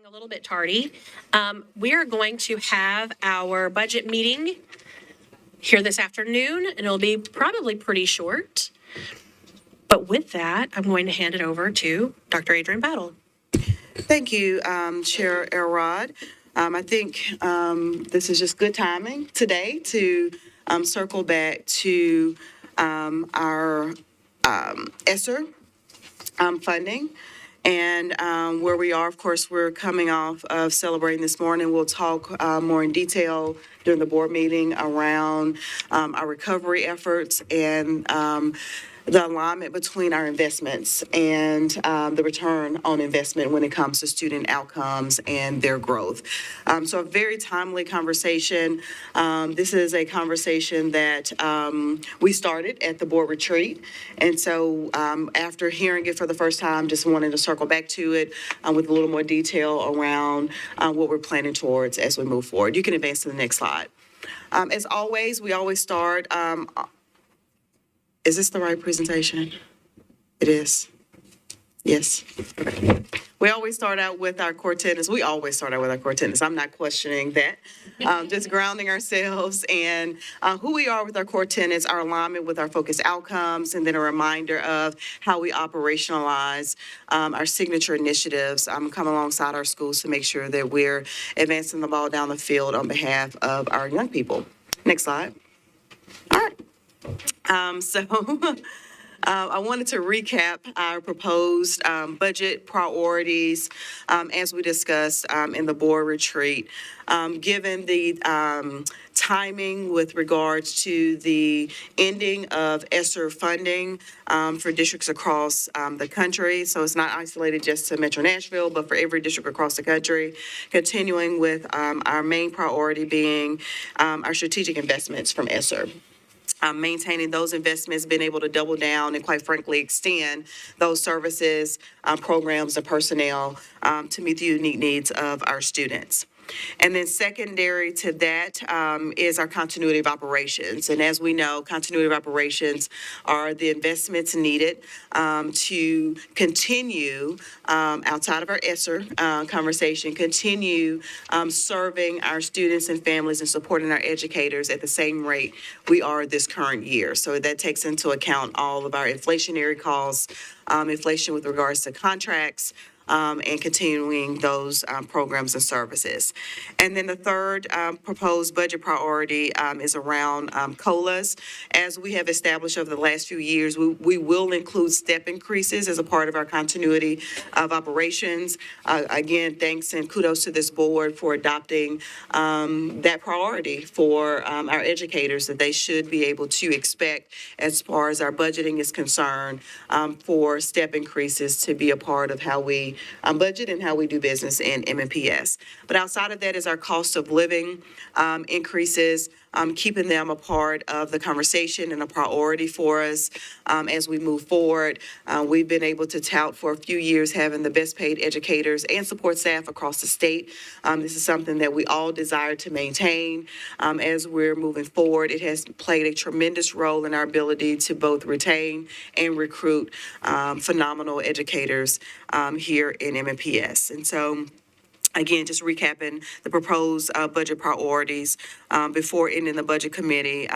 A little bit tardy. We are going to have our budget meeting here this afternoon, and it'll be probably pretty short. But with that, I'm going to hand it over to Dr. Adrian Battle. Thank you, Chair Elrod. I think this is just good timing today to circle back to our ESSER funding. And where we are, of course, we're coming off of celebrating this morning. We'll talk more in detail during the board meeting around our recovery efforts and the alignment between our investments and the return on investment when it comes to student outcomes and their growth. So a very timely conversation. This is a conversation that we started at the board retreat. And so after hearing it for the first time, just wanted to circle back to it with a little more detail around what we're planning towards as we move forward. You can advance to the next slide. As always, we always start. Is this the right presentation? It is. Yes. Okay. We always start out with our core tenets. We always start out with our core tenets. I'm not questioning that. Just grounding ourselves and who we are with our core tenets, our alignment with our focused outcomes, and then a reminder of how we operationalize our signature initiatives, come alongside our schools to make sure that we're advancing the ball down the field on behalf of our young people. Next slide. All right. I wanted to recap our proposed budget priorities as we discussed in the board retreat. Given the timing with regards to the ending of ESSER funding for districts across the country, so it's not isolated just to Metro Nashville, but for every district across the country, continuing with our main priority being our strategic investments from ESSER. Maintaining those investments, being able to double down and quite frankly extend those services, programs, and personnel to meet the unique needs of our students. And then secondary to that is our continuity of operations. And as we know, continuity of operations are the investments needed to continue outside of our ESSER conversation, continue serving our students and families and supporting our educators at the same rate we are this current year. So that takes into account all of our inflationary costs, inflation with regards to contracts, and continuing those programs and services. And then the third proposed budget priority is around COLAs. As we have established over the last few years, we will include step increases as a part of our continuity of operations. Again, thanks and kudos to this board for adopting that priority for our educators that they should be able to expect as far as our budgeting is concerned for step increases to be a part of how we budget and how we do business in MNPS. But outside of that is our cost of living increases, keeping them a part of the conversation and a priority for us as we move forward. We've been able to tout for a few years having the best paid educators and support staff across the state. This is something that we all desire to maintain as we're moving forward. It has played a tremendous role in our ability to both retain and recruit phenomenal educators here in MNPS. And so, again, just recapping the proposed budget priorities before ending the budget committee,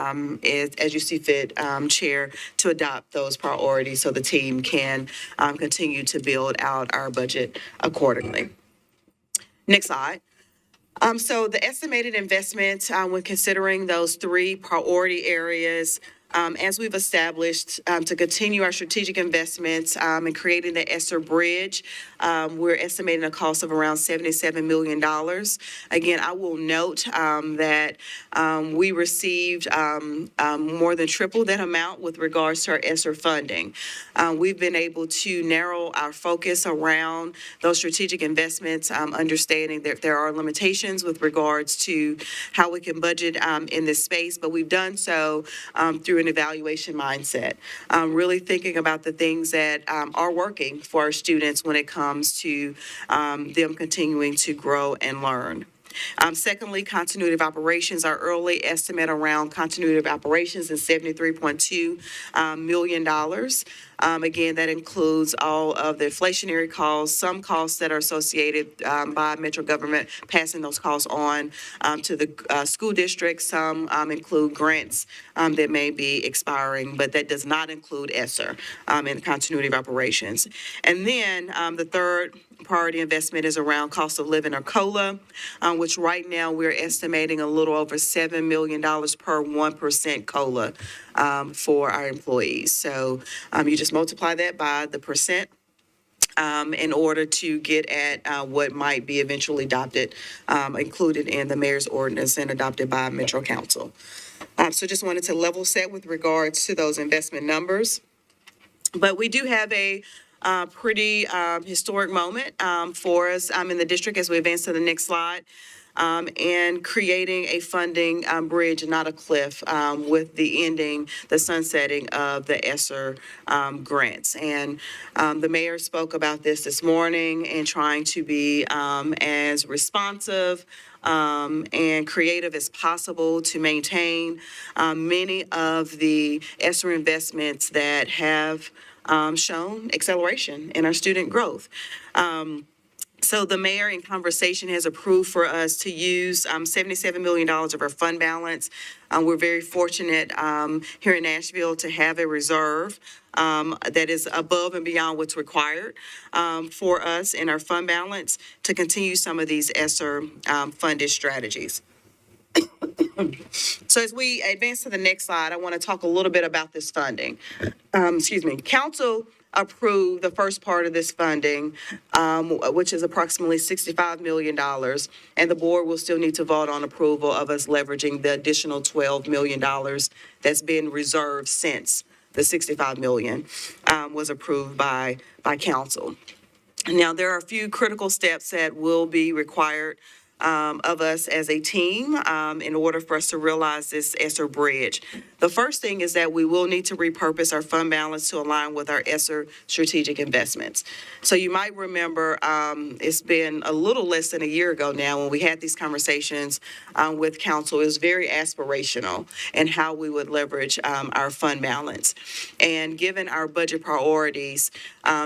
is, as you see fit, Chair, to adopt those priorities so the team can continue to build out our budget accordingly. Next slide. So the estimated investment when considering those three priority areas, as we've established to continue our strategic investments in creating the ESSER bridge, we're estimating a cost of around $77 million. Again, I will note that we received more than triple that amount with regards to our ESSER funding. We've been able to narrow our focus around those strategic investments, understanding that there are limitations with regards to how we can budget in this space, but we've done so through an evaluation mindset, really thinking about the things that are working for our students when it comes to them continuing to grow and learn. Secondly, continuity of operations. Our early estimate around continuity of operations is $73.2 million. Again, that includes all of the inflationary costs, some costs that are associated by Metro government passing those costs on to the school districts. Some include grants that may be expiring, but that does not include ESSER in the continuity of operations. And then the third priority investment is around cost of living or COLA, which right now we're estimating a little over $7 million per 1% COLA for our employees. So you just multiply that by the percent in order to get at what might be eventually adopted, included in the mayor's ordinance and adopted by Metro Council. So just wanted to level set with regards to those investment numbers. But we do have a pretty historic moment for us in the district as we advance to the next slide. And creating a funding bridge, not a cliff, with the sunsetting of the ESSER grants. And the mayor spoke about this morning and trying to be as responsive and creative as possible to maintain many of the ESSER investments that have shown acceleration in our student growth. So the mayor in conversation has approved for us to use $77 million of our fund balance. We're very fortunate here in Nashville to have a reserve that is above and beyond what's required for us in our fund balance to continue some of these ESSER funded strategies. So as we advance to the next slide, I want to talk a little bit about this funding. Council approved the first part of this funding, which is approximately $65 million. And the board will still need to vote on approval of us leveraging the additional $12 million that's been reserved since the $65 million was approved by council. Now, there are a few critical steps that will be required of us as a team in order for us to realize this ESSER bridge. The first thing is that we will need to repurpose our fund balance to align with our ESSER strategic investments. So you might remember it's been a little less than a year ago now when we had these conversations with council. It was very aspirational in how we would leverage our fund balance. And given our budget priorities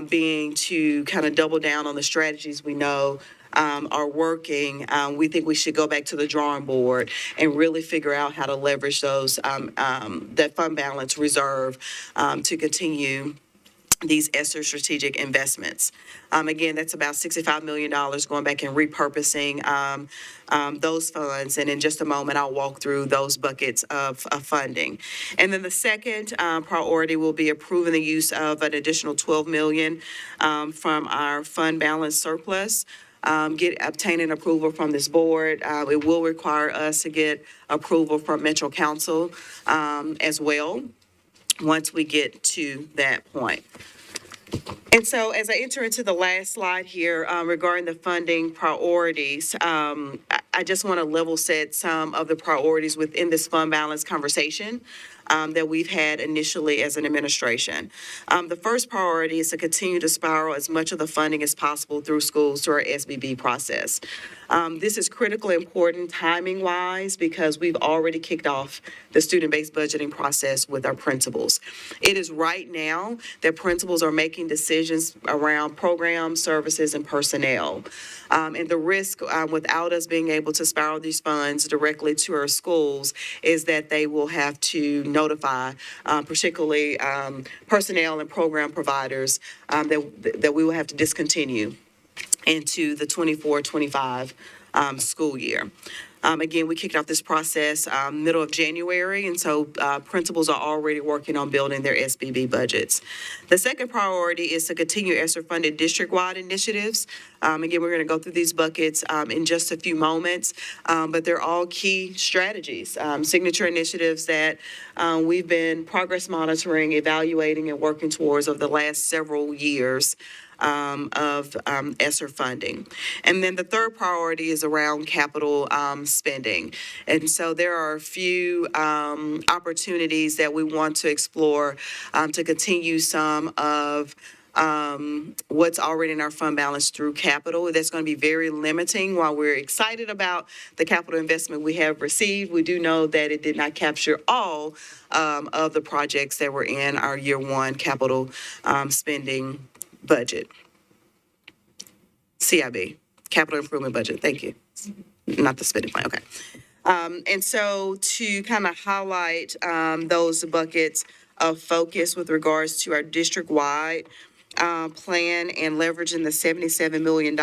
being to kind of double down on the strategies we know are working, we think we should go back to the drawing board and really figure out how to leverage those, that fund balance reserve to continue these ESSER strategic investments. Again, that's about $65 million going back and repurposing those funds. And in just a moment, I'll walk through those buckets of funding. And then the second priority will be approving the use of an additional $12 million from our fund balance surplus. Obtaining approval from this board. It will require us to get approval from Metro Council as well once we get to that point. And so as I enter into the last slide here regarding the funding priorities, I just want to level set some of the priorities within this fund balance conversation that we've had initially as an administration. The first priority is to continue to spiral as much of the funding as possible through schools through our SBB process. This is critically important timing-wise because we've already kicked off the student-based budgeting process with our principals. It is right now that principals are making decisions around programs, services, and personnel. And the risk without us being able to spiral these funds directly to our schools is that they will have to notify, particularly personnel and program providers, that we will have to discontinue into the 24-25 school year. Again, we kicked off this process middle of January, and so principals are already working on building their SBB budgets. The second priority is to continue ESSER-funded district-wide initiatives. Again, we're going to go through these buckets in just a few moments, but they're all key strategies, signature initiatives that we've been progress monitoring, evaluating, and working towards over the last several years of ESSER funding. And then the third priority is around capital spending. And so there are a few opportunities that we want to explore to continue some of what's already in our fund balance through capital. That's going to be very limiting. While we're excited about the capital investment we have received, we do know that it did not capture all of the projects that were in our year one capital spending budget. CIB, capital improvement budget. Thank you. Not the spending plan. Okay. And so to kind of highlight those buckets of focus with regards to our district-wide plan and leveraging the $77 million,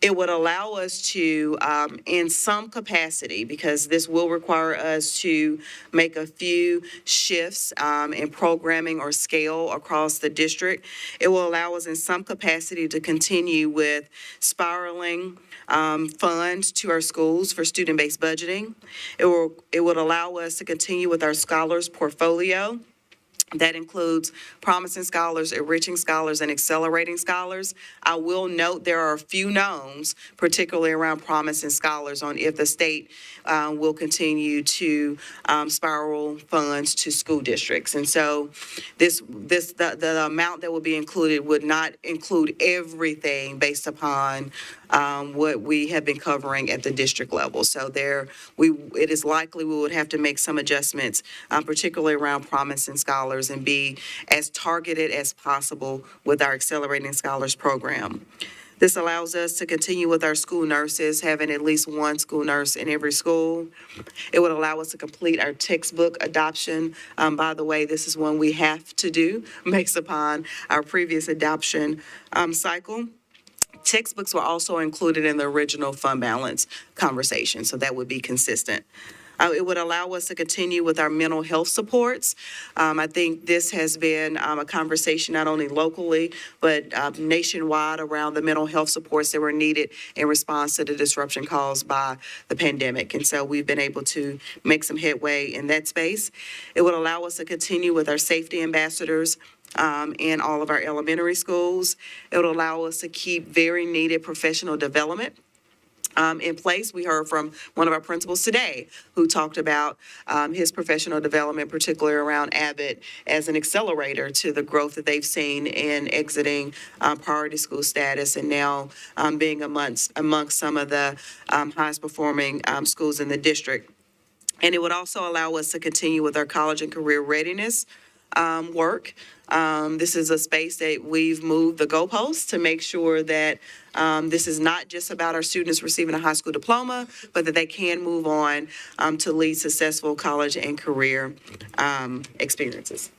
it would allow us to, in some capacity, because this will require us to make a few shifts in programming or scale across the district. It will allow us in some capacity to continue with spiraling funds to our schools for student-based budgeting. It would allow us to continue with our scholars portfolio. That includes promising scholars, enriching scholars, and accelerating scholars. I will note there are a few knowns, particularly around promising scholars, on if the state will continue to spiral funds to school districts. And so the amount that will be included would not include everything based upon what we have been covering at the district level. So it is likely we would have to make some adjustments, particularly around promising scholars, and be as targeted as possible with our Accelerating Scholars Program. This allows us to continue with our school nurses, having at least one school nurse in every school. It would allow us to complete our textbook adoption. By the way, this is one we have to do based upon our previous adoption cycle. Textbooks were also included in the original fund balance conversation, so that would be consistent. It would allow us to continue with our mental health supports. I think this has been a conversation not only locally, but nationwide around the mental health supports that were needed in response to the disruption caused by the pandemic. And so we've been able to make some headway in that space. It would allow us to continue with our safety ambassadors in all of our elementary schools. It would allow us to keep very needed professional development in place. We heard from one of our principals today who talked about his professional development, particularly around Abbott, as an accelerator to the growth that they've seen in exiting priority school status and now being amongst some of the highest performing schools in the district. And it would also allow us to continue with our college and career readiness work. This is a space that we've moved the goalposts to make sure that this is not just about our students receiving a high school diploma, but that they can move on to lead successful college and career experiences.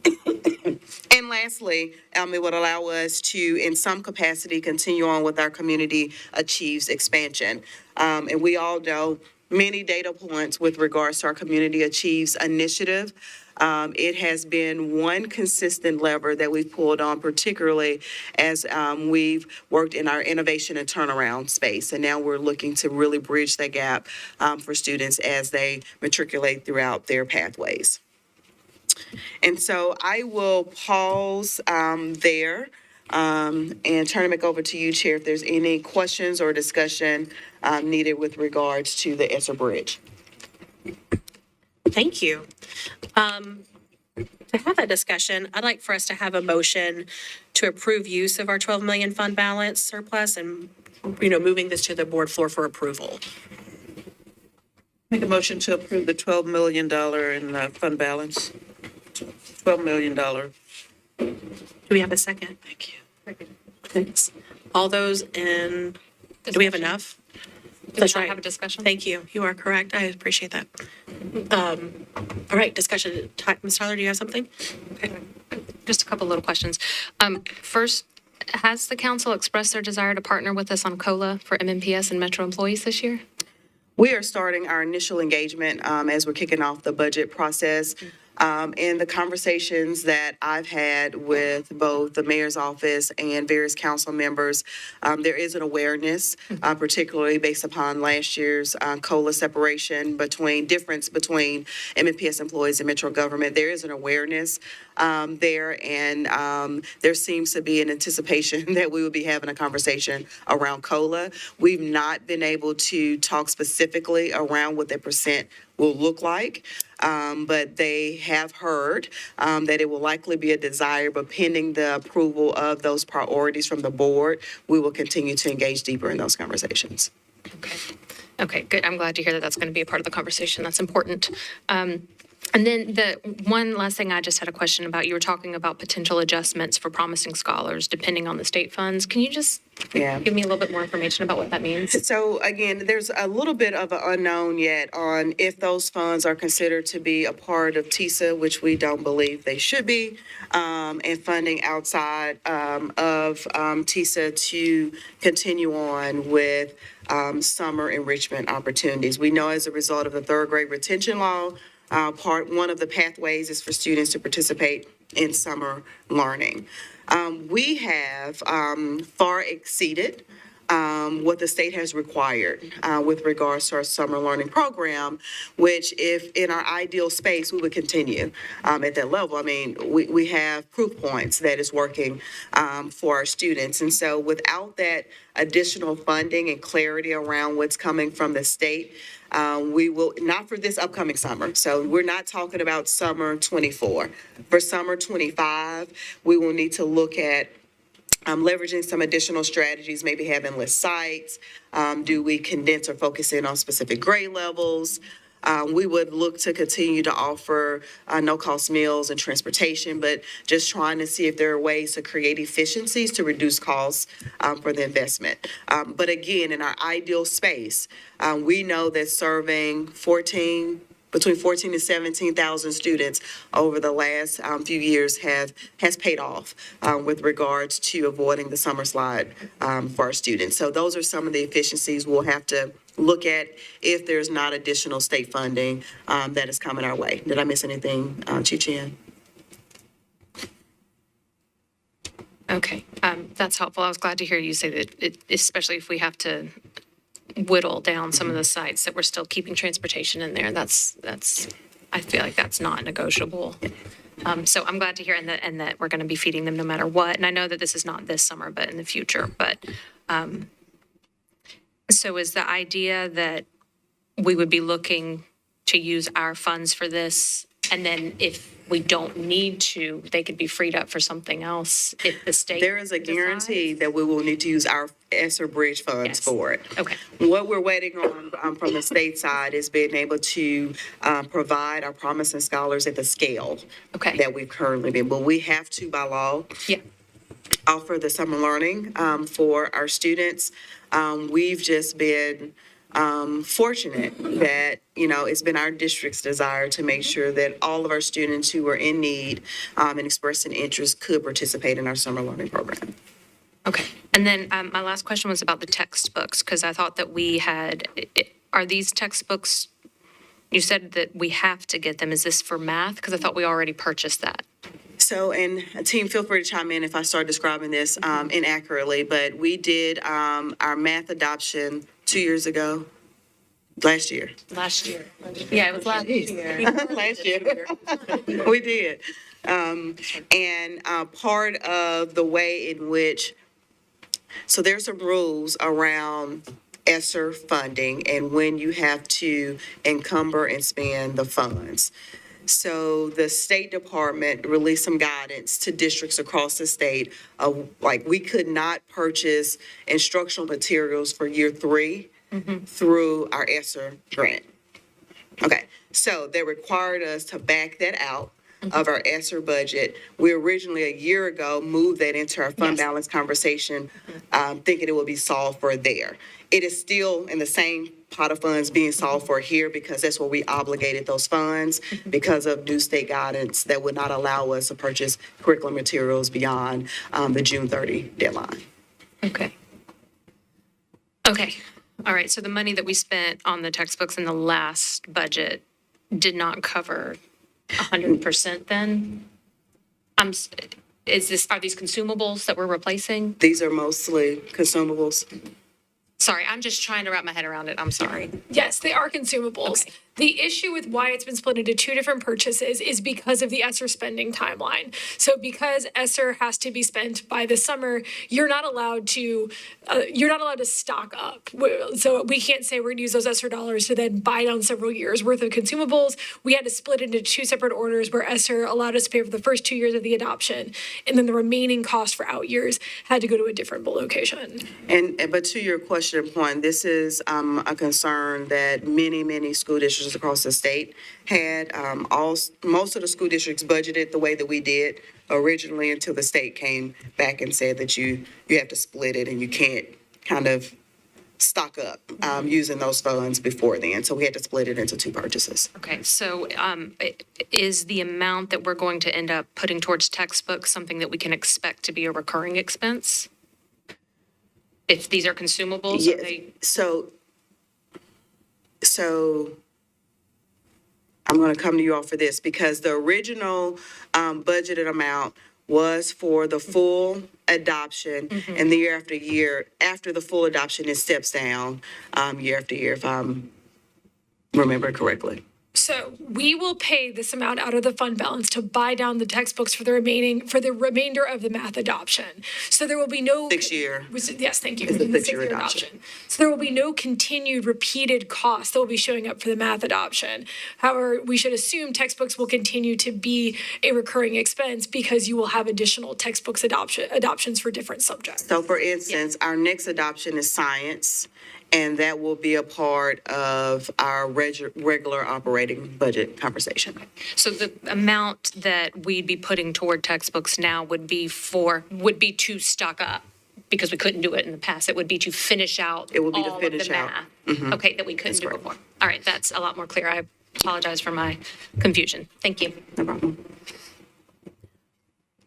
And lastly, it would allow us to, in some capacity, continue on with our Community Achieves expansion. And we all know many data points with regards to our Community Achieves initiative. It has been one consistent lever that we've pulled on, particularly as we've worked in our innovation and turnaround space. And now we're looking to really bridge that gap for students as they matriculate throughout their pathways. And so I will pause there and turn it back over to you, Chair, if there's any questions or discussion needed with regards to the ESSER Bridge. Thank you. To have that discussion, I'd like for us to have a motion to approve use of our 12 million fund balance surplus and, moving this to the board floor for approval. Make a motion to approve the $12 million in fund balance. $12 million. Do we have a second? Thank you. Thanks. All those in, do we have enough? That's right. Have a discussion? Thank you. You are correct. I appreciate that. All right, discussion. Ms. Tyler, do you have something? Okay. Just a couple little questions. First, has the council expressed their desire to partner with us on COLA for MNPS and Metro employees this year? We are starting our initial engagement as we're kicking off the budget process. In the conversations that I've had with both the mayor's office and various council members, there is an awareness, particularly based upon last year's COLA separation difference between MNPS employees and Metro government. There is an awareness there, and there seems to be an anticipation that we will be having a conversation around COLA. We've not been able to talk specifically around what the percent will look like. but they have heard that it will likely be a desire, but pending the approval of those priorities from the board, we will continue to engage deeper in those conversations. Okay. Okay, good. I'm glad to hear that that's going to be a part of the conversation. That's important. And then the one last thing I just had a question about, you were talking about potential adjustments for promising scholars depending on the state funds. Can you just Yeah. give me a little bit more information about what that means? So again, there's a little bit of an unknown yet on if those funds are considered to be a part of TISA, which we don't believe they should be, and funding outside of TISA to continue on with summer enrichment opportunities. We know as a result of the third grade retention law, one of the pathways is for students to participate in summer learning. We have far exceeded what the state has required with regards to our summer learning program, which if in our ideal space, we would continue at that level. I mean, we have proof points that is working for our students. And so without that additional funding and clarity around what's coming from the state, we will, not for this upcoming summer. So we're not talking about summer 24. For summer 25, we will need to look at leveraging some additional strategies, maybe having less sites. Do we condense or focus in on specific grade levels? We would look to continue to offer no-cost meals and transportation, but just trying to see if there are ways to create efficiencies to reduce costs for the investment. But again, in our ideal space, we know that serving between 14 and 17,000 students over the last few years has paid off with regards to avoiding the summer slide for our students. So those are some of the efficiencies we'll have to look at if there's not additional state funding that is coming our way. Did I miss anything, Chief Chan? Okay, that's helpful. I was glad to hear you say that, especially if we have to whittle down some of the sites, that we're still keeping transportation in there. That's, I feel like that's not negotiable. So I'm glad to hear, and that we're going to be feeding them no matter what. And I know that this is not this summer, but in the future. But, so is the idea that we would be looking to use our funds for this, and then if we don't need to, they could be freed up for something else if the state There is a guarantee that we will need to use our ESSER bridge funds Yes. for it. Okay. What we're waiting on from the state side is being able to provide our promising scholars at the scale Okay. that we've currently been. But we have to, by law, Yeah. offer the summer learning for our students. We've just been fortunate that, it's been our district's desire to make sure that all of our students who are in need and expressing interest could participate in our summer learning program. Okay. And then my last question was about the textbooks, because I thought that we had, are these textbooks, you said that we have to get them. Is this for math? Because I thought we already purchased that. So, and team, feel free to chime in if I start describing this inaccurately, but we did our math adoption 2 years ago, last year. Last year. Yeah, it was last year. Last year. We did. And part of the way in which, so there's some rules around ESSER funding and when you have to encumber and spend the funds. So the State Department released some guidance to districts across the state of, like, we could not purchase instructional materials for year 3 through our ESSER grant. Okay, so they required us to back that out of our ESSER budget. We originally, a year ago, moved that into our fund Yes. balance conversation, thinking it would be solved for there. It is still in the same pot of funds being solved for here because that's where we obligated those funds because of new state guidance that would not allow us to purchase curriculum materials beyond the June 30 deadline. Okay. Okay. All right. So the money that we spent on the textbooks in the last budget did not cover 100% then? Are these consumables that we're replacing? These are mostly consumables. Sorry, I'm just trying to wrap my head around it. I'm sorry. Yes, they are consumables. Okay. The issue with why it's been split into two different purchases is because of the ESSER spending timeline. So because ESSER has to be spent by the summer, you're not allowed to stock up. So we can't say we're going to use those ESSER dollars to then buy down several years worth of consumables. We had to split into two separate orders where ESSER allowed us to pay for the first 2 years of the adoption, and then the remaining cost for out years had to go to a different location. But to your question point, this is a concern that many school districts across the state had. Most of the school districts budgeted the way that we did originally until the state came back and said that you have to split it and you can't kind of stock up using those funds before then. So we had to split it into two purchases. Okay, so is the amount that we're going to end up putting towards textbooks something that we can expect to be a recurring expense? If these are consumables, are Yes. they? So I'm going to come to you all for this because the original budgeted amount was for the full adoption, and the year after the full adoption, it steps down year after year, if I'm remembering correctly. So we will pay this amount out of the fund balance to buy down the textbooks for the remainder of the math adoption. So there will be no 6 year. Yes, thank you. It's a The 6 year 6 year adoption. So there will be no continued repeated costs that will be showing up for the math adoption. However, we should assume textbooks will continue to be a recurring expense because you will have additional textbooks adoptions for different subjects. So for instance, our next adoption is science, and that will be a part of our regular operating budget conversation. So the amount that we'd be putting toward textbooks now would be to stock up, because we couldn't do it in the past. It would be to finish out It would be to all finish of the out. math. Okay, that we couldn't do correct. before. All right, that's a lot more clear. I apologize for my confusion. Thank you. No problem.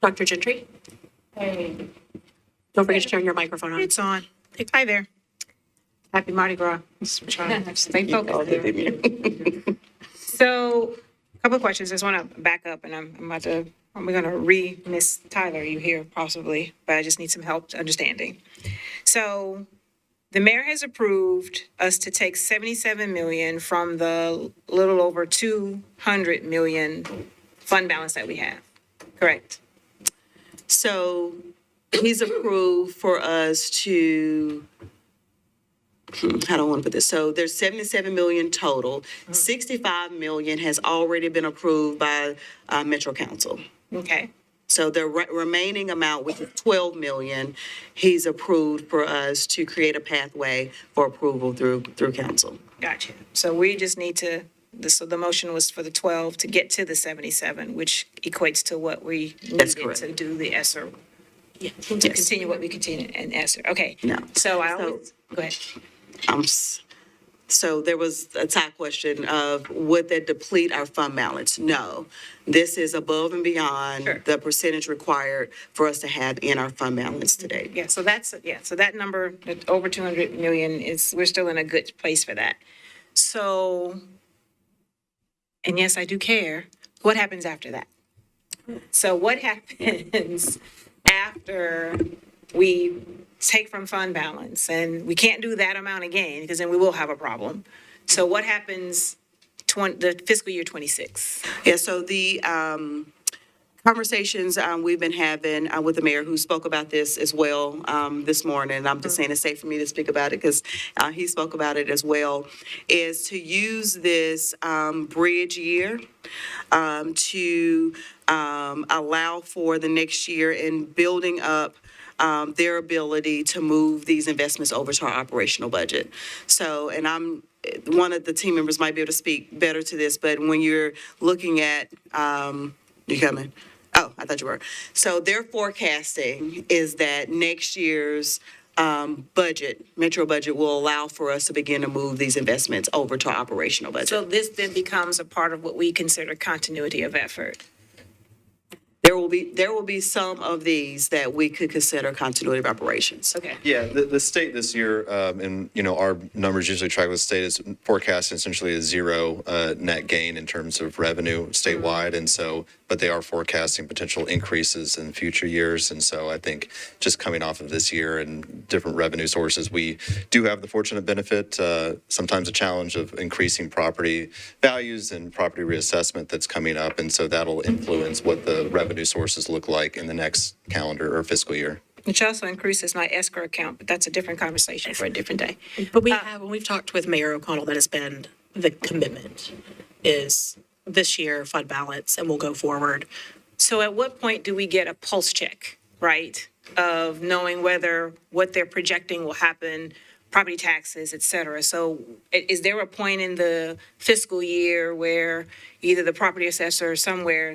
Dr. Gentry? Don't forget to turn your microphone on. It's on. Hi there. Happy Mardi Gras. Just trying to stay focused here. So, a couple of questions. I just want to back up, and we're going to Miss Tyler, you here possibly, but I just need some help understanding. So, the mayor has approved us to take 77 million from the little over 200 million fund balance that we have, correct? So he's approved for us to, how do I want to put this? So there's 77 million total. 65 million has already been approved by Metro Council. Okay. So the remaining amount, which is 12 million, he's approved for us to create a pathway for approval through council. Gotcha. So we just need to, so the motion was for the 12 to get to the 77, which equates to what we That's needed correct. to do the ESSER, to Yes. continue what we continue in ESSER. Okay. No. So I So- always, go ahead. So there was a tie question of would that deplete our fund balance? No. This is above and beyond Sure. the percentage required for us to have in our fund balance today. Yeah, so so that number, that over 200 million is, we're still in a good place for that. So, and yes, I do care. What happens after that? So what happens after we take from fund balance? And we can't do that amount again, because then we will have a problem. So what happens the fiscal year 26? Yeah, so the conversations we've been having with the mayor, who spoke about this as well this morning, and I'm just saying it's safe for me to speak about it because he spoke about it as well, is to use this bridge year to allow for the next year in building up their ability to move these investments over to our operational budget. So, and one of the team members might be able to speak better to this, but when you're looking at, you coming? Oh, I thought you were. So their forecasting is that next year's Metro budget will allow for us to begin to move these investments over to our operational budget. So this then becomes a part of what we consider continuity of effort. There will there will be some of these that we could consider continuity of operations. Okay. Yeah, the state this year, and, our numbers usually track with the state, is forecasting essentially a zero net gain in terms of revenue statewide. And so, but they are forecasting potential increases in future years. And so I think just coming off of this year and different revenue sources, we do have the fortunate benefit, sometimes a challenge of increasing property values and property reassessment that's coming up. And so that'll influence what the revenue sources look like in the next calendar or fiscal year. Which also increases my escrow account, but that's a different conversation for a different day. But when we've talked with Mayor O'Connell, that has been the commitment is this year fund balance and we'll go forward. So at what point do we get a pulse check, right, of knowing whether what they're projecting will happen, property taxes, et cetera? So is there a point in the fiscal year where either the property assessor or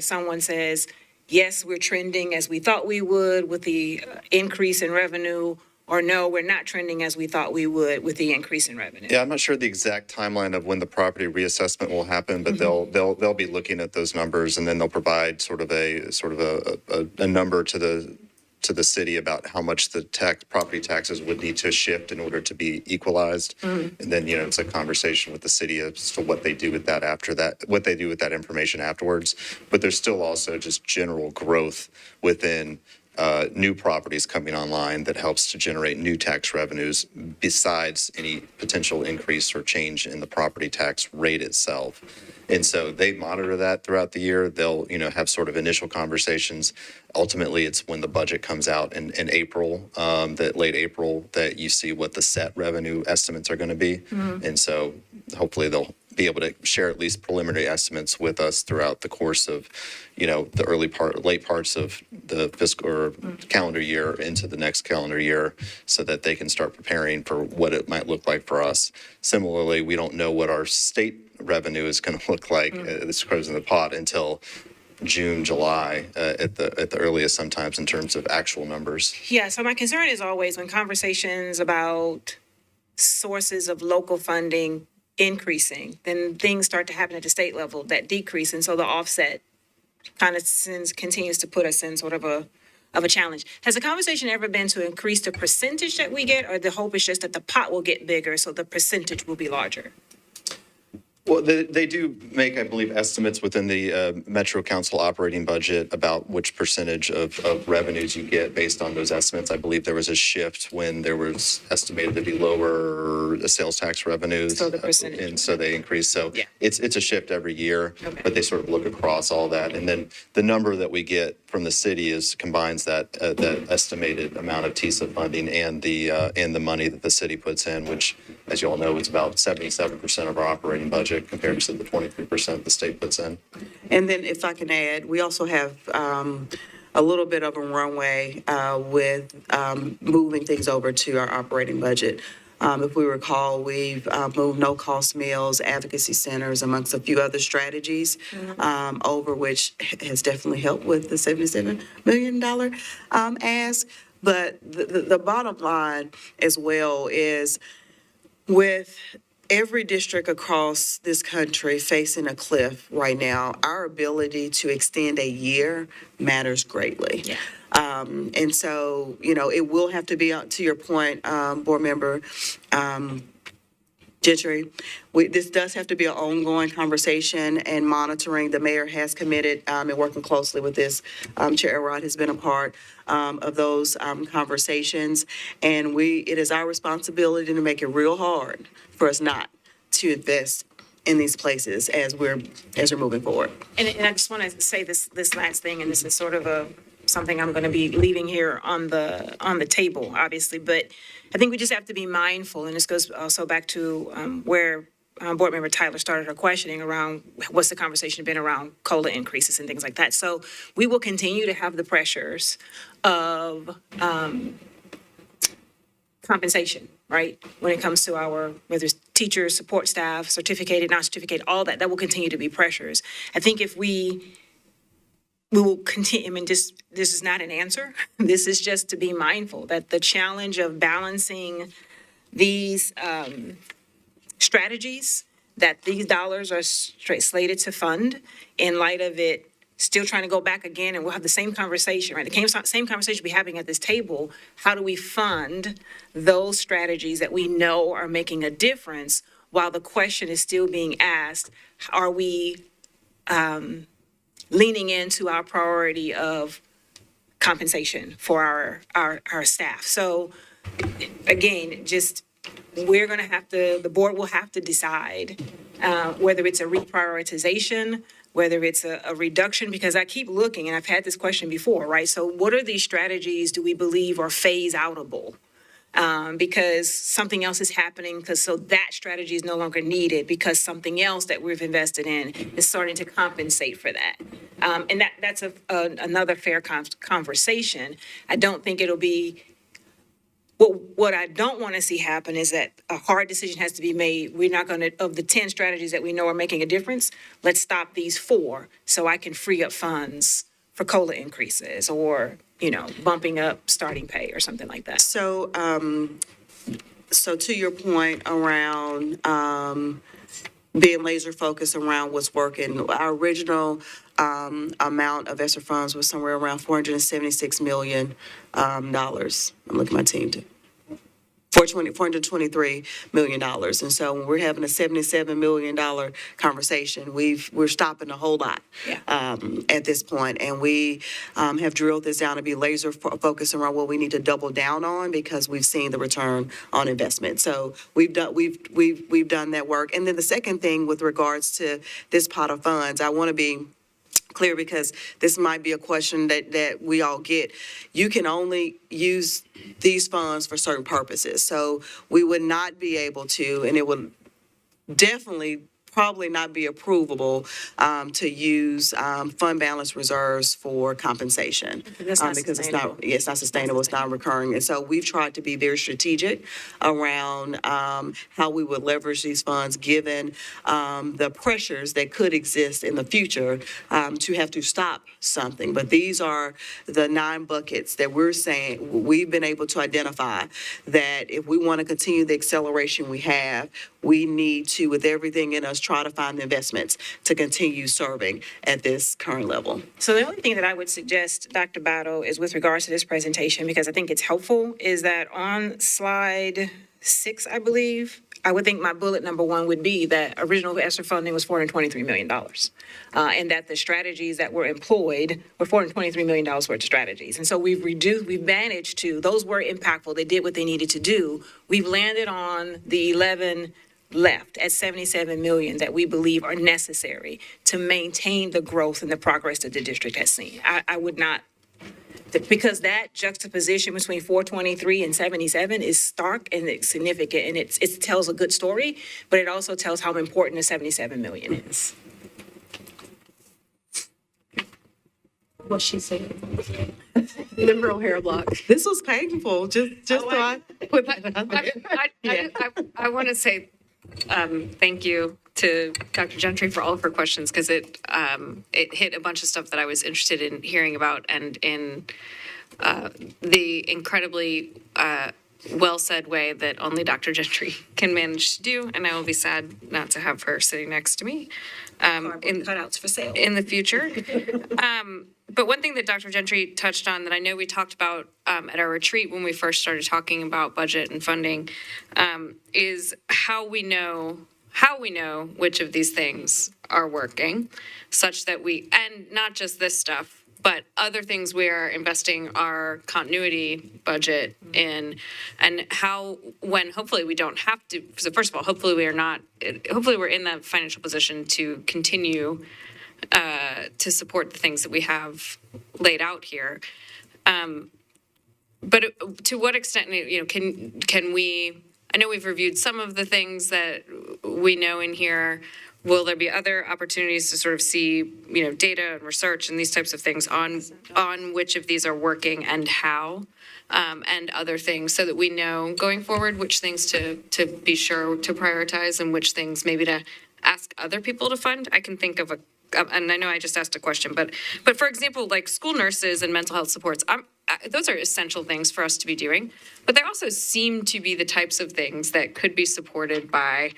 someone says, yes, we're trending as we thought we would with the increase in revenue, or no, we're not trending as we thought we would with the increase in revenue? Yeah, I'm not sure the exact timeline of when the property reassessment will happen, but they'll be looking at those numbers, and then they'll provide sort of a number to the city about how much the property taxes would need to shift in order to be equalized. And then, it's a conversation with the city as to what they do with that after that, what they do with that information afterwards. But there's still also just general growth within new properties coming online that helps to generate new tax revenues besides any potential increase or change in the property tax rate itself. And so they monitor that throughout the year. They'll, have sort of initial conversations. Ultimately, it's when the budget comes out in April, that late April, that you see what the set revenue estimates are going to be. And so hopefully they'll be able to share at least preliminary estimates with us throughout the course of, the late parts of the fiscal or calendar year into the next calendar year, so that they can start preparing for what it might look like for us. Similarly, we don't know what our state revenue is going to look like, this grows in the pot, until June, July, at the earliest sometimes in terms of actual numbers. Yeah, so my concern is always when conversations about sources of local funding increasing, then things start to happen at the state level that decrease. And so the offset kind of continues to put us in sort of a challenge. Has the conversation ever been to increase the percentage that we get, or the hope is just that the pot will get bigger so the percentage will be larger? Well, they do make, I believe, estimates within the Metro Council operating budget about which percentage of revenues you get based on those estimates. I believe there was a shift when there was estimated to be lower sales tax revenues. So the percentage. And so they increase. So Yeah. it's a shift every year, Okay. but they sort of look across all that. And then the number that we get from the city combines that estimated amount of TISA funding and the money that the city puts in, which, as you all know, is about 77% of our operating budget compared to the 23% the state puts in. And then if I can add, we also have a little bit of a runway with moving things over to our operating budget. If we recall, we've moved no-cost meals, advocacy centers, amongst a few other strategies over, which has definitely helped with the $77 million ask. But the bottom line as well is, with every district across this country facing a cliff right now, our ability to extend a year matters greatly. Yeah. And so, it will have to be, to your point, Board Member Gentry, this does have to be an ongoing conversation and monitoring. The mayor has committed and working closely with this. Chair Elrod has been a part of those conversations. And it is our responsibility to make it real hard for us not to invest in these places as we're moving forward. And I just want to say this last thing, and this is sort of something I'm going to be leaving here on the table, obviously, but I think we just have to be mindful, and this goes also back to where Board Member Tyler started her questioning around what's the conversation been around COLA increases and things like that. So we will continue to have the pressures of compensation, right? When it comes to whether it's teachers, support staff, certificated, non-certificated, all that will continue to be pressures. I think if we will continue, I mean, this is not an answer. This is just to be mindful that the challenge of balancing these strategies, that these dollars are slated to fund in light of it still trying to go back again, and we'll have the same conversation, right? The same conversation we're having at this table. How do we fund those strategies that we know are making a difference while the question is still being asked, are we leaning into our priority of compensation for our staff? So again, just, we're going to have to, the board will have to decide whether it's a reprioritization, whether it's a reduction, because I keep looking, and I've had this question before, right? So what are these strategies do we believe are phase-outable? Because something else is happening, so that strategy is no longer needed because something else that we've invested in is starting to compensate for that. And that's another fair conversation. I don't think it'll be, what I don't want to see happen is that a hard decision has to be made. We're not going to, of the 10 strategies that we know are making a difference, let's stop these 4 so I can free up funds for COLA increases or, bumping up starting pay or something like that. So, so to your point around being laser focused around what's working, our original amount of ESSER funds was somewhere around $476 million. I'm looking at my team too. $423 million. And so when we're having a $77 million conversation, we're stopping a whole lot at this point. And we have drilled this down to be laser focused around what we need to double down on because we've seen the return on investment. So we've done that work. And then the second thing with regards to this pot of funds, I want to be clear because this might be a question that we all get. You can only use these funds for certain purposes. So we would not be able to, and it would definitely probably not be approvable to use fund balance reserves for compensation. That's not because sustainable. it's not sustainable, it's not recurring. And so we've tried to be very strategic around how we would leverage these funds given the pressures that could exist in the future to have to stop something. But these are the 9 buckets that we're saying we've been able to identify that if we want to continue the acceleration we have, we need to, with everything in us, try to find the investments to continue serving at this current level. So the only thing that I would suggest, Dr. Battle, is with regards to this presentation, because I think it's helpful, is that on slide 6, I believe, I would think my bullet number 1 would be that original ESSER funding was $423 million. And that the strategies that were employed were $423 million worth of strategies. And so we've managed to, those were impactful, they did what they needed to do. We've landed on the 11 left at $77 million that we believe are necessary to maintain the growth and the progress that the district has seen. I would not, because that juxtaposition between 423 and 77 is stark and it's significant, and it tells a good story, but it also tells how important the 77 million is. What she said. Liberal hair block. This was painful, just so I put that out there. I want to say thank you to Dr. Gentry for all of her questions because it hit a bunch of stuff that I was interested in hearing about and in the incredibly well-said way that only Dr. Gentry can manage to do. And I will be sad not to have her sitting next to me in Cutouts for sale. in the future. But one thing that Dr. Gentry touched on that I know we talked about at our retreat when we first started talking about budget and funding is how we know which of these things are working, such that and not just this stuff, but other things we are investing our continuity budget in, and how, when hopefully we don't have to, so first of all, hopefully we're in that financial position to continue to support the things that we have laid out here. But to what extent, can we, I know we've reviewed some of the things that we know in here. Will there be other opportunities to sort of see, data and research and these types of things on which of these are working and how, and other things, so that we know going forward which things to be sure to prioritize and which things maybe to ask other people to fund? I can think of and I know I just asked a question, but for example, like school nurses and mental health supports, those are essential things for us to be doing, but they also seem to be the types of things that could be supported by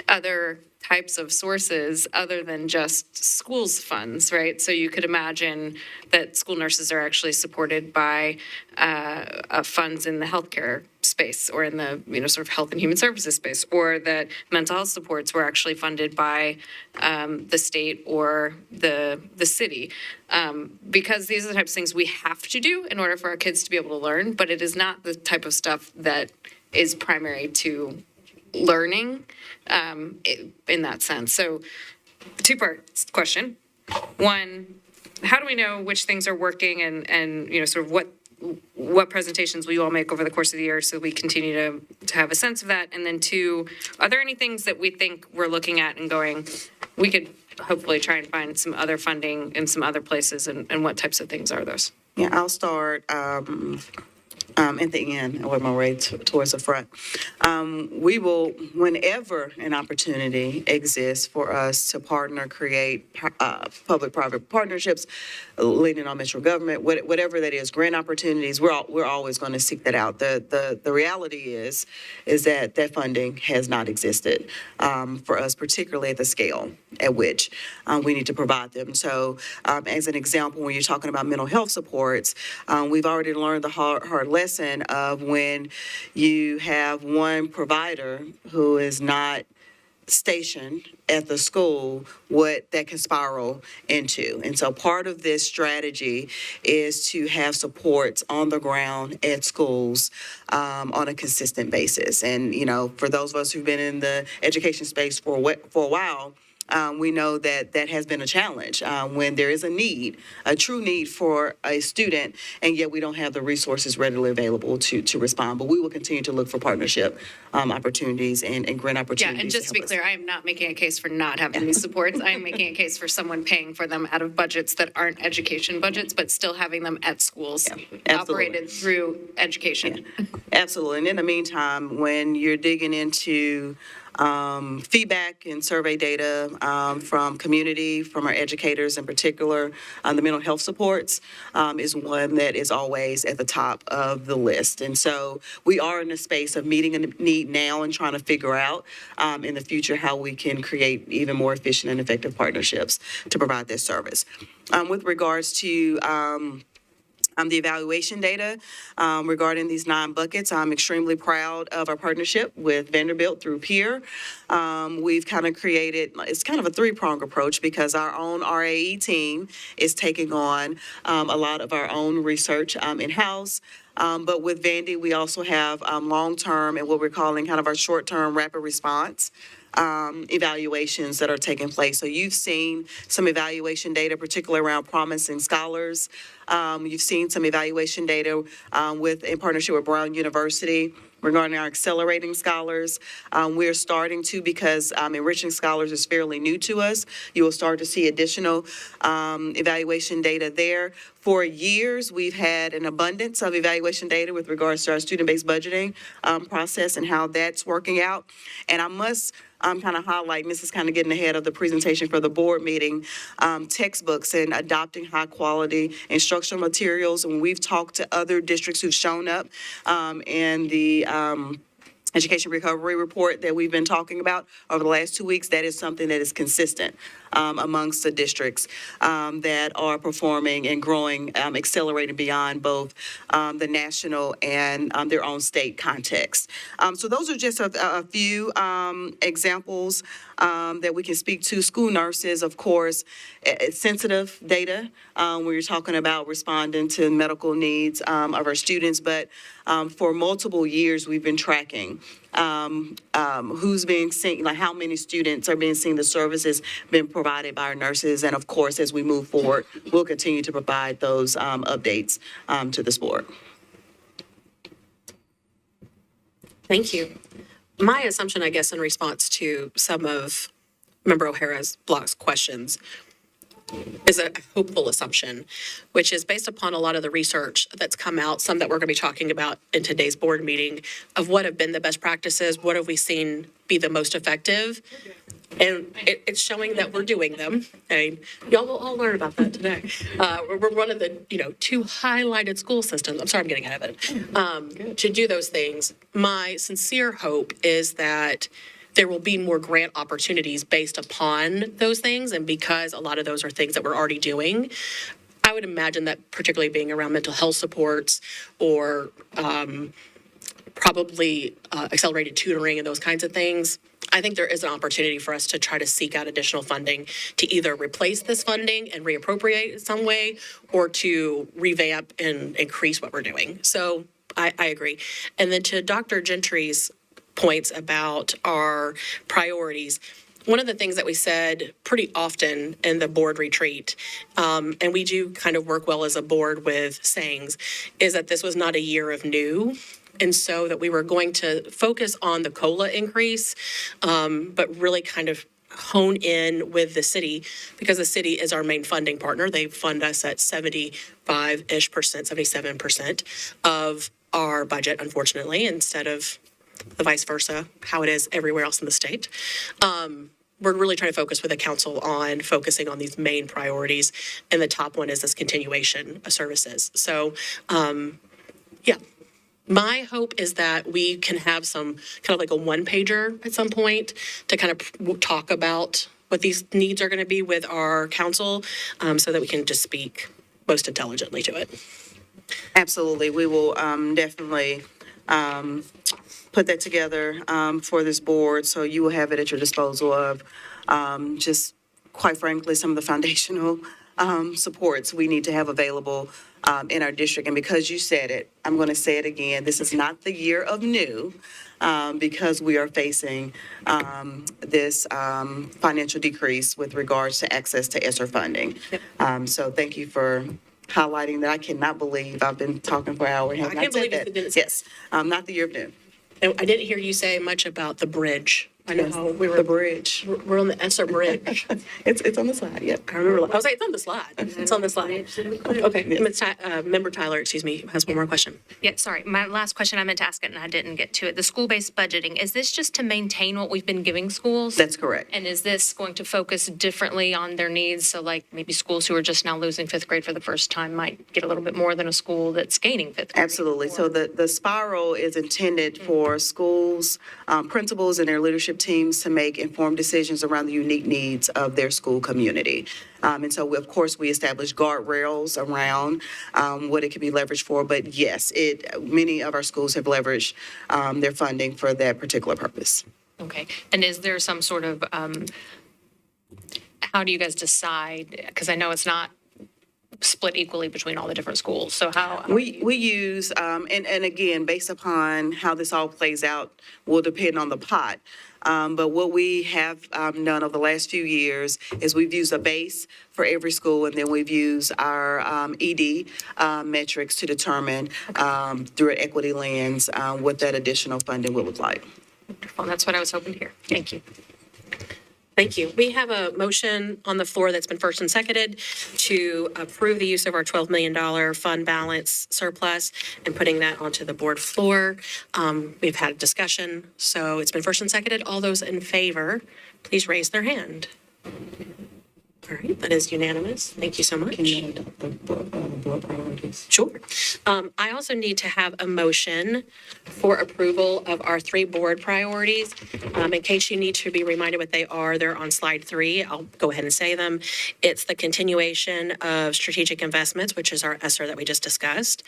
other types of sources other than just schools funds, right? So you could imagine that school nurses are actually supported by funds in the healthcare space or in the, sort of health and human services space, or that mental health supports were actually funded by the state or the city. Because these are the types of things we have to do in order for our kids to be able to learn, but it is not the type of stuff that is primary to learning in that sense. So two-part question. One, how do we know which things are working and sort of what presentations will you all make over the course of the year so we continue to have a sense of that? And then two, are there any things that we think we're looking at and going, we could hopefully try and find some other funding in some other places, and what types of things are those? Yeah, I'll start at the end, I work my way towards the front. We will, whenever an opportunity exists for us to partner, create public-private partnerships, leaning on metro government, whatever that is, grant opportunities, we're always going to seek that out. The reality is that funding has not existed for us, particularly at the scale at which we need to provide them. So, as an example, when you're talking about mental health supports, we've already learned the hard lesson of when you have one provider who is not stationed at the school, what that can spiral into. And so part of this strategy is to have supports on the ground at schools on a consistent basis. And, for those of us who've been in the education space for a while, we know that has been a challenge when there is a true need for a student, and yet we don't have the resources readily available to respond. But we will continue to look for partnership opportunities and grant opportunities. Yeah, and just to be clear, I am not making a case for not having these supports. I am making a case for someone paying for them out of budgets that aren't education budgets, but still having them at schools, operated through education. Yeah, absolutely. And in the meantime, when you're digging into feedback and survey data from community, from our educators in particular, the mental health supports is one that is always at the top of the list. And so we are in the space of meeting a need now and trying to figure out in the future how we can create even more efficient and effective partnerships to provide this service. With regards to the evaluation data regarding these 9 buckets, I'm extremely proud of our partnership with Vanderbilt through Peer. We've kind of created, it's kind of a 3-prong approach because our own RAE team is taking on a lot of our own research in-house. But with Vandy, we also have long-term and what we're calling kind of our short-term rapid response evaluations that are taking place. So you've seen some evaluation data, particularly around promising scholars. You've seen some evaluation data in partnership with Brown University regarding our accelerating scholars. We're starting to, because enriching scholars is fairly new to us, you will start to see additional evaluation data there. For years, we've had an abundance of evaluation data with regards to our student-based budgeting process and how that's working out. And I must kind of highlight, and this is kind of getting ahead of the presentation for the board meeting, textbooks and adopting high-quality instructional materials. And we've talked to other districts who've shown up in the education recovery report that we've been talking about over the last 2 weeks. That is something that is consistent amongst the districts that are performing and growing, accelerating beyond both the national and their own state context. So those are just a few examples that we can speak to. School nurses, of course, it's sensitive data when you're talking about responding to medical needs of our students, but for multiple years, we've been tracking who's being seen, like how many students are being seen, the services being provided by our nurses. And of course, as we move forward, we'll continue to provide those updates to this board. Thank you. My assumption, I guess, in response to some of Member O'Hara's block's questions is a hopeful assumption, which is based upon a lot of the research that's come out, some that we're going to be talking about in today's board meeting, of what have been the best practices, what have we seen be the most effective, and it's showing that we're doing them. And y'all will all learn about that today. We're one of the 2 highlighted school systems. I'm sorry, I'm getting ahead of it. To do those things, my sincere hope is that there will be more grant opportunities based upon those things. And because a lot of those are things that we're already doing, I would imagine that particularly being around mental health supports or probably accelerated tutoring and those kinds of things, I think there is an opportunity for us to try to seek out additional funding to either replace this funding and reappropriate it some way or to revamp and increase what we're doing. So I agree. And then to Dr. Gentry's points about our priorities, one of the things that we said pretty often in the board retreat, and we do kind of work well as a board with sayings, is that this was not a year of new. And so that we were going to focus on the COLA increase, but really kind of hone in with the city because the city is our main funding partner. They fund us at 75-ish percent, 77% of our budget, unfortunately, instead of the vice versa, how it is everywhere else in the state. We're really trying to focus with the council on focusing on these main priorities. And the top one is this continuation of services. So, yeah. My hope is that we can have some kind of like a one-pager at some point to kind of talk about what these needs are going to be with our council so that we can just speak most intelligently to it. Absolutely. We will definitely put that together for this board, so you will have it at your disposal of just, quite frankly, some of the foundational supports we need to have available in our district. And because you said it, I'm going to say it again, this is not the year of new because we are facing this financial decrease with regards to access to ESSER funding. So thank you for highlighting that. I cannot believe I've been talking for an hour and have I not can't said believe that. you didn't say Yes, not the year of new. And I didn't hear you say much about the bridge. I know how we were. The bridge. We're on the ESSER bridge. It's on the slide, yep. I remember. I was like, it's on the slide. It's on the slide. Okay. Member Tyler, excuse me, has one more question. Yeah, sorry. My last question, I meant to ask it and I didn't get to it. The school-based budgeting, is this just to maintain what we've been giving schools? That's correct. And is this going to focus differently on their needs? So like maybe schools who are just now losing fifth grade for the first time might get a little bit more than a school that's gaining fifth grade? Absolutely. So the spiral is intended for schools, principals and their leadership teams to make informed decisions around the unique needs of their school community. And so, of course, we establish guardrails around what it can be leveraged for. But yes, many of our schools have leveraged their funding for that particular purpose. Okay. And is there some sort of, how do you guys decide? Because I know it's not split equally between all the different schools. So how? We use, and again, based upon how this all plays out, will depend on the pot. But what we have done over the last few years is we've used a base for every school, and then we've used our ED metrics to determine through an equity lens what that additional funding will look like. Well, that's what I was hoping to hear. Thank you. Thank you. We have a motion on the floor that's been first and seconded to approve the use of our $12 million fund balance surplus and putting that onto the board floor. We've had a discussion, so it's been first and seconded. All those in favor, please raise their hand. All right, that is unanimous. Thank you so much. Can you adopt the board priorities? Sure. I also need to have a motion for approval of our 3 board priorities. In case you need to be reminded what they are, they're on slide 3. I'll go ahead and say them. It's the continuation of strategic investments, which is our ESSER that we just discussed,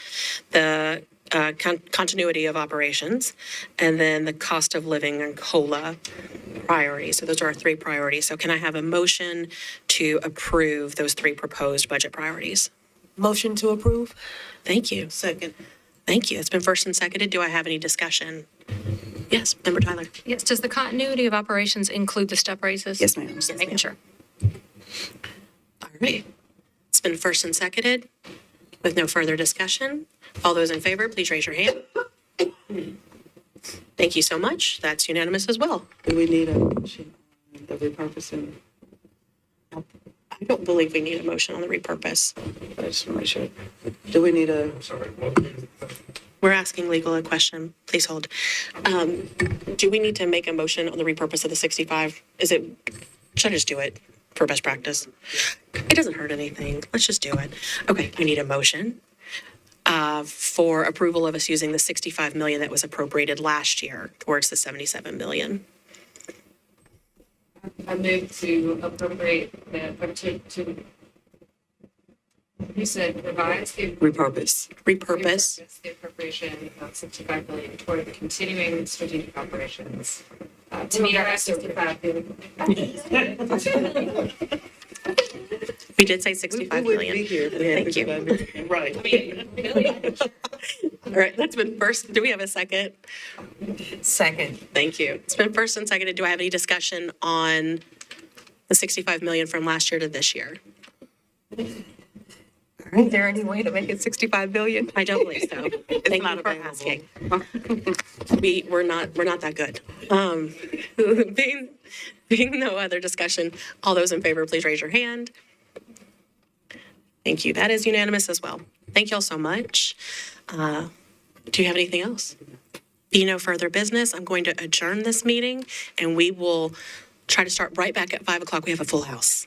the continuity of operations, and then the cost of living and COLA priorities. So those are our 3 priorities. So can I have a motion to approve those 3 proposed budget priorities? Motion to approve? Thank you. Second. Thank you. It's been first and seconded. Do I have any discussion? Yes, Member Tyler. Yes, does the continuity of operations include the step raises? Yes, ma'am. Just making sure. All right. It's been first and seconded. With no further discussion, all those in favor, please raise your hand. Thank you so much. That's unanimous as well. Do we need a motion on the repurposing? I don't believe we need a motion on the repurpose. I just want to make sure. Do we need a? We're asking legal a question. Please hold. Do we need to make a motion on the repurpose of the 65? Should I just do it for best practice? It doesn't hurt anything. Let's just do it. Okay, I need a motion for approval of us using the 65 million that was appropriated last year towards the 77 million. I move to appropriate you said revise the. Repurpose. Repurpose. The appropriation of 65 million toward the continuing strategic operations to meet our S65. We did say 65 million. Thank you. Right. All right, that's been first. Do we have a second? Second. Thank you. It's been first and seconded. Do I have any discussion on the 65 million from last year to this year? Is there any way to make it 65 billion? I don't believe so. Thank not you for available. asking. We're not that good. Being no other discussion, all those in favor, please raise your hand. Thank you. That is unanimous as well. Thank you all so much. Do you have anything else? Be no further business. I'm going to adjourn this meeting and we will try to start right back at 5 o'clock. We have a full house.